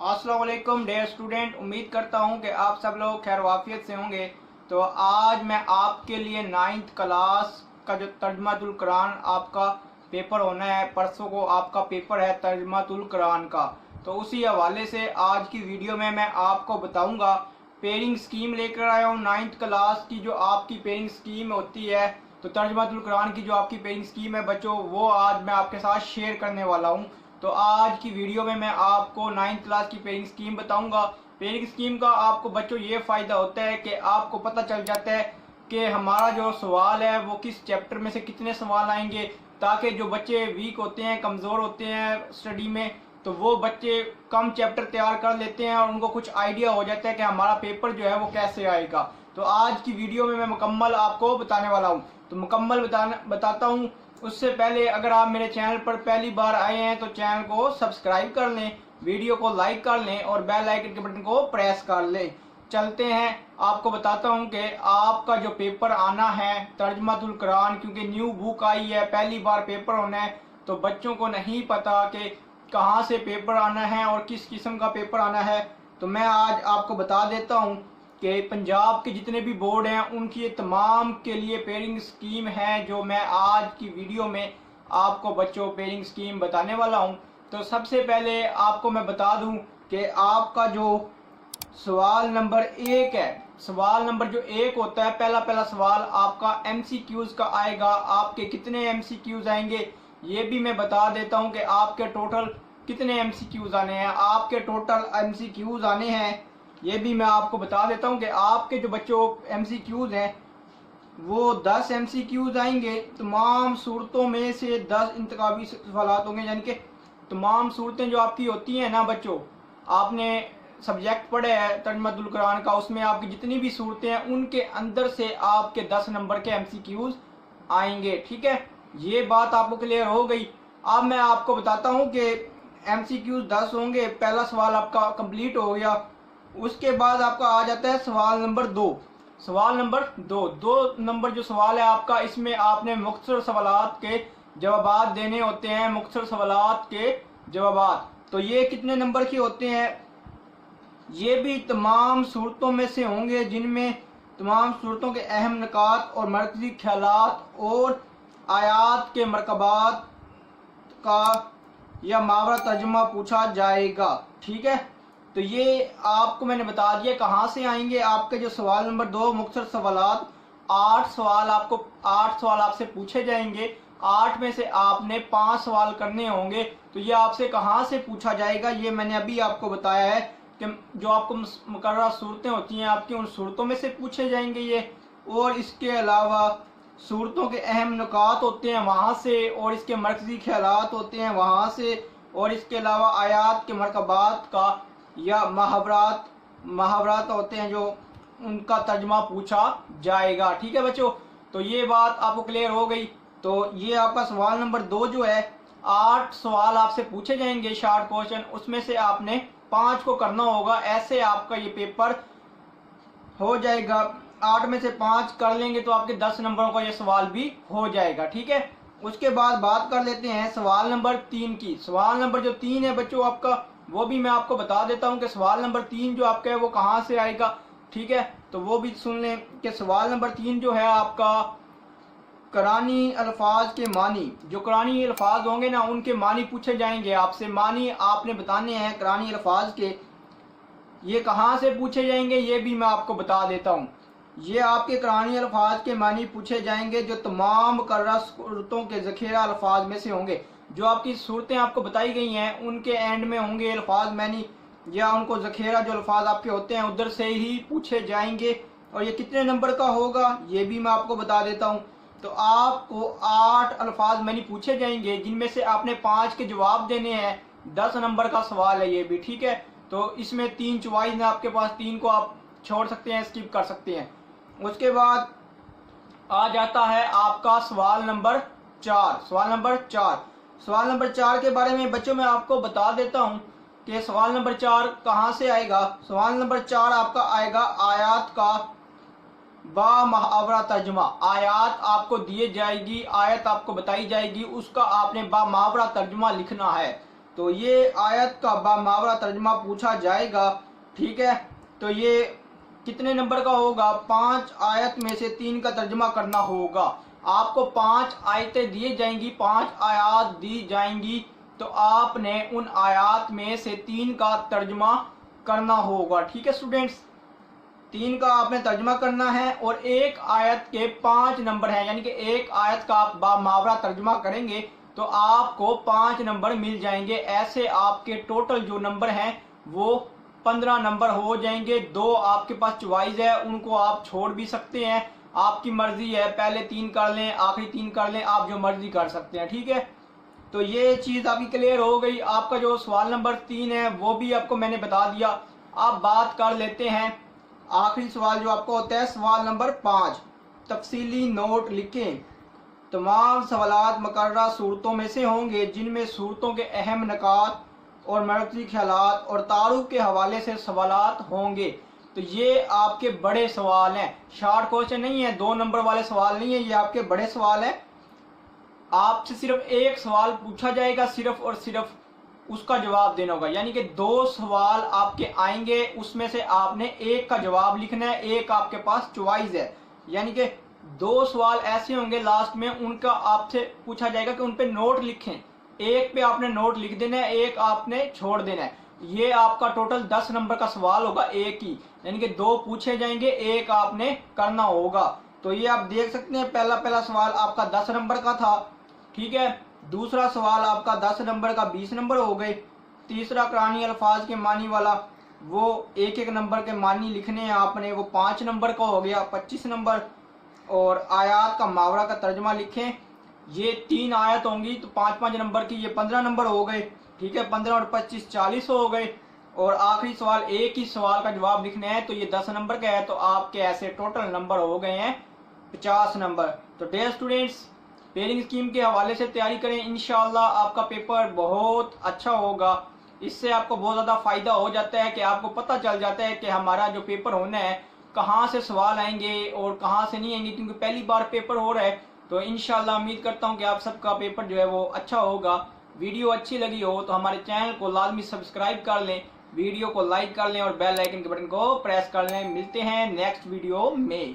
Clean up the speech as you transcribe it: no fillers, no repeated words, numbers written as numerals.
अस्सलाम वालेकुम dear student, उम्मीद करता हूं कि आप सब लोग खैर वाफियत से होंगे। तो आज मैं आपके लिए 9th क्लास का जो तर्जुमातुल कुरान आपका पेपर होना है, परसों को आपका पेपर है तर्जुमातुल कुरान का। तो उसी हवाले से आज की वीडियो में मैं आपको बताऊंगा। पेयरिंग स्कीम लेकर आया हूँ 9th क्लास की, जो आपकी पेयरिंग स्कीम होती है। तो तर्जुमातुल कुरान की जो आपकी पेयरिंग स्कीम है बच्चों, वो आज मैं आपके साथ शेयर करने वाला हूँ। तो आज की वीडियो में मैं आपको 9th क्लास की पेयरिंग स्कीम बताऊंगा। पेयरिंग स्कीम का आपको बच्चों ये फ़ायदा होता है कि आपको पता चल जाता है कि हमारा जो सवाल है वो किस चैप्टर में से कितने सवाल आएंगे, ताकि जो बच्चे वीक होते हैं, कमज़ोर होते हैं स्टडी में, तो वो बच्चे कम चैप्टर तैयार कर लेते हैं और उनको कुछ आइडिया हो जाता है कि हमारा पेपर जो है वो कैसे आएगा। तो आज की वीडियो में मैं मुकम्मल आपको बताने वाला हूँ। तो मुकम्मल बताता हूँ। उससे पहले अगर आप मेरे चैनल पर पहली बार आए हैं तो चैनल को सब्सक्राइब कर लें, वीडियो को लाइक कर लें और बेल आइकन के बटन को प्रेस कर लें। चलते हैं, आपको बताता हूं कि आपका जो पेपर आना है तर्जुमातुल कुरान, क्योंकि न्यू बुक आई है, पहली बार पेपर होना है, तो बच्चों को नहीं पता कि कहां से पेपर आना है और किस किस्म का पेपर आना है। तो मैं आज आपको बता देता हूं कि पंजाब के जितने भी बोर्ड हैं उनकी तमाम के लिए पेयरिंग स्कीम है, जो मैं आज की वीडियो में आपको बच्चों पेयरिंग स्कीम बताने वाला हूं। तो सबसे पहले आपको मैं बता दूं कि आपका जो सवाल नंबर 1 है, सवाल नंबर जो 1 होता है, पहला सवाल आपका MCQs का आएगा। आपके कितने MCQs आएंगे ये भी मैं बता देता हूं कि आपके टोटल कितने MCQs आने हैं। आपके टोटल MCQs आने हैं ये भी मैं आपको बता देता हूं कि आपके जो बच्चों MCQs हैं वो 10 MCQs आएंगे। तमाम सूरतों में से 10 इंतखाबी सवालात होंगे, यानी कि तमाम सूरतें जो आपकी होती हैं ना बच्चों, आपने सब्जेक्ट पढ़े है तर्जुमातुल कुरान का, उसमें आपकी जितनी भी सूरतें हैं उनके अंदर से आपके 10 नंबर के MCQs आएंगे। ठीक है, ये बात आपको क्लियर हो गई। अब मैं आपको बताता हूँ कि MCQs 10 होंगे। पहला सवाल आपका कंप्लीट हो गया। उसके बाद आपका आ जाता है सवाल नंबर 2। सवाल नंबर 2 नंबर जो सवाल है आपका, इसमें आपने मुख्तसर सवालात के जवाबात देने होते हैं। मुख्तसर सवालात के जवाबात, तो ये कितने नंबर के होते हैं? ये भी तमाम सूरतों में से होंगे, जिनमें तमाम सूरतों के अहम निकात और मरकजी ख्यालात और आयात के मरकबात का या मावरा तर्जुमा पूछा जाएगा। ठीक है, तो ये आपको मैंने बता दिया कहाँ से आएंगे। आपके जो सवाल नंबर 2 मुख्तसर सवालात, 8 सवाल आपसे पूछे जाएंगे। 8 में से आपने 5 सवाल करने होंगे। तो ये आपसे कहाँ से पूछा जाएगा ये मैंने अभी आपको बताया है कि जो आपको मुकर्रर सूरतें होती हैं आपकी, उन सूरतों में से पूछे जाएंगे ये। और इसके अलावा सूरतों के अहम नुकात होते हैं वहाँ से, और इसके मरकजी ख्यालात होते हैं वहाँ से, और इसके अलावा आयात के मरकबात का या मुहावरात होते हैं जो उनका तर्जुमा पूछा जाएगा। ठीक है बच्चों, तो ये बात आपको क्लियर हो गई। तो ये आपका सवाल नंबर 2 जो है, 8 सवाल आपसे पूछे जाएंगे शॉर्ट क्वेश्चन, उसमें से आपने 5 को करना होगा। ऐसे आपका ये पेपर हो जाएगा। 8 में से 5 कर लेंगे तो आपके 10 नंबरों का ये सवाल भी हो जाएगा। ठीक है, उसके बाद बात कर लेते हैं सवाल नंबर 3 की। सवाल नंबर जो 3 है बच्चों आपका, वो भी मैं आपको बता देता हूं कि सवाल नंबर 3 जो आपका है वो कहां से आएगा। ठीक है, तो वो भी सुन लें कि सवाल नंबर 3 जो है आपका, कुरानी अल्फाज के मानी, जो कुरानी अल्फाज होंगे ना उनके मानी पूछे जाएंगे आपसे। मानी आपने बताने हैं कुरानी अल्फाज के। ये कहां से पूछे जाएंगे ये भी मैं आपको बता देता हूं। ये आपके कुरानी अल्फाज के मानी पूछे जाएंगे जो तमाम मुकर्रर सूरतों के ज़ख़ीरा अल्फाज में से होंगे। जो आपकी सूरतें आपको बताई गई हैं उनके एंड में होंगे अल्फाज मानी, या उनको ज़ख़ीरा जो अल्फाज आपके होते हैं उधर से ही पूछे जाएंगे। और ये कितने नंबर का होगा ये भी मैं आपको बता देता हूँ। तो आपको 8 अल्फाज मानी पूछे जाएंगे, जिनमें से आपने 5 के जवाब देने हैं। 10 नंबर का सवाल है ये भी। ठीक है, तो इसमें 3 चॉइस है आपके पास, 3 को आप छोड़ सकते हैं, स्किप कर सकते हैं। उसके बाद आ जाता है आपका सवाल नंबर 4। सवाल नंबर 4 के बारे में बच्चों मैं आपको बता देता हूं कि सवाल नंबर 4 कहां से आएगा। सवाल नंबर 4 आपका आएगा आयात का बा मुहावरा तर्जुमा। आयात आपको दिए जाएगी, आयत आपको बताई जाएगी, उसका आपने बा मुहावरा तर्जुमा लिखना है। تو یہ آیت کا باماورہ ترجمہ پوچھا جائے گا، ٹھیک ہے۔ تو یہ کتنے نمبر کا ہوگا؟ 5 آیت میں سے 3 کا ترجمہ کرنا ہوگا۔ آپ کو 5 آیتیں دی جائیں گی، 5 آیات دی جائیں گی، تو آپ نے ان آیات میں سے 3 کا ترجمہ کرنا ہوگا، ٹھیک ہے اسٹوڈینٹس۔ 3 کا آپ نے ترجمہ کرنا ہے، اور ایک آیت کے 5 نمبر ہیں، یعنی کہ ایک آیت کا آپ باماورہ ترجمہ کریں گے تو آپ کو 5 نمبر مل جائیں گے۔ ایسے آپ کے ٹوٹل جو نمبر ہیں وہ 15 نمبر ہو جائیں گے۔ 2 آپ کے پاس چوائز ہے، ان کو آپ چھوڑ بھی سکتے ہیں، آپ کی مرضی ہے، پہلے 3 کر لیں، آخری 3 کر لیں، آپ جو مرضی کر سکتے ہیں، ٹھیک ہے۔ تو یہ چیز آپ کی کلیئر ہو گئی۔ آپ کا جو سوال نمبر 3 ہے وہ بھی آپ کو میں نے بتا دیا۔ آپ بات کر لیتے ہیں آخری سوال جو آپ کو ہوتا ہے سوال نمبر 5۔ تفصیلی نوٹ لکھیں۔ تمام سوالات مقررہ صورتوں میں سے ہوں گے جن میں صورتوں کے اہم نکات اور مرکزی خیالات اور تعارف کے حوالے سے سوالات ہوں گے۔ تو یہ آپ کے بڑے سوال ہیں، شارٹ کوسچن نہیں ہے، 2 نمبر والے سوال نہیں ہیں، یہ آپ کے بڑے سوال ہیں۔ آپ سے صرف ایک سوال پوچھا جائے گا، صرف اور صرف اس کا جواب دینا ہوگا، یعنی کہ 2 سوال آپ کے آئیں گے، اس میں سے آپ نے ایک کا جواب لکھنا ہے، ایک آپ کے پاس چوائز ہے، یعنی کہ 2 سوال ایسے ہوں گے لاسٹ میں، ان کا آپ سے پوچھا جائے گا کہ ان پہ نوٹ لکھیں، ایک پہ آپ نے نوٹ لکھ دینا ہے، ایک آپ نے چھوڑ دینا ہے۔ یہ آپ کا ٹوٹل 10 نمبر کا سوال ہوگا، ایک ہی، یعنی کہ 2 پوچھے جائیں گے، ایک آپ نے کرنا ہوگا۔ تو یہ آپ دیکھ سکتے ہیں پہلا سوال آپ کا 10 نمبر کا تھا، ٹھیک ہے۔ دوسرا سوال آپ کا 10 نمبر کا 20 نمبر ہو گئے۔ تیسرا قرآنی الفاظ کے معنی والا، وہ ایک نمبر کے معنی لکھنے ہیں آپ نے، وہ 5 نمبر کا ہو گیا، 25 نمبر۔ اور آیات کا محاورہ کا ترجمہ لکھیں، یہ 3 آیت ہوں گی تو 5 نمبر کی، یہ 15 نمبر ہو گئے، ٹھیک ہے۔ 15 اور 25 40 ہو گئے۔ اور آخری سوال ایک ہی سوال کا جواب لکھنا ہے، تو یہ 10 نمبر کا ہے، تو آپ کے ایسے ٹوٹل نمبر ہو گئے ہیں 50 نمبر۔ تو ڈیئر اسٹوڈینٹس، پیئرنگ اسکیم کے حوالے سے تیاری کریں، انشاءاللہ آپ کا پیپر بہت اچھا ہوگا۔ اس سے آپ کو بہت زیادہ فائدہ ہو جاتا ہے کہ آپ کو پتہ چل جاتا ہے کہ ہمارا جو پیپر ہونا ہے کہاں سے سوال آئیں گے اور کہاں سے نہیں آئیں گے، کیونکہ پہلی بار پیپر ہو رہا ہے۔ تو انشاءاللہ امید کرتا ہوں کہ آپ سب کا پیپر جو ہے وہ اچھا ہوگا۔ ویڈیو اچھی لگی ہو تو ہمارے چینل کو لازمی سبسکرائب کر لیں، ویڈیو کو لائک کر لیں اور بیل آئیکن کے بٹن کو پریس کر لیں۔ ملتے ہیں نیکسٹ ویڈیو میں۔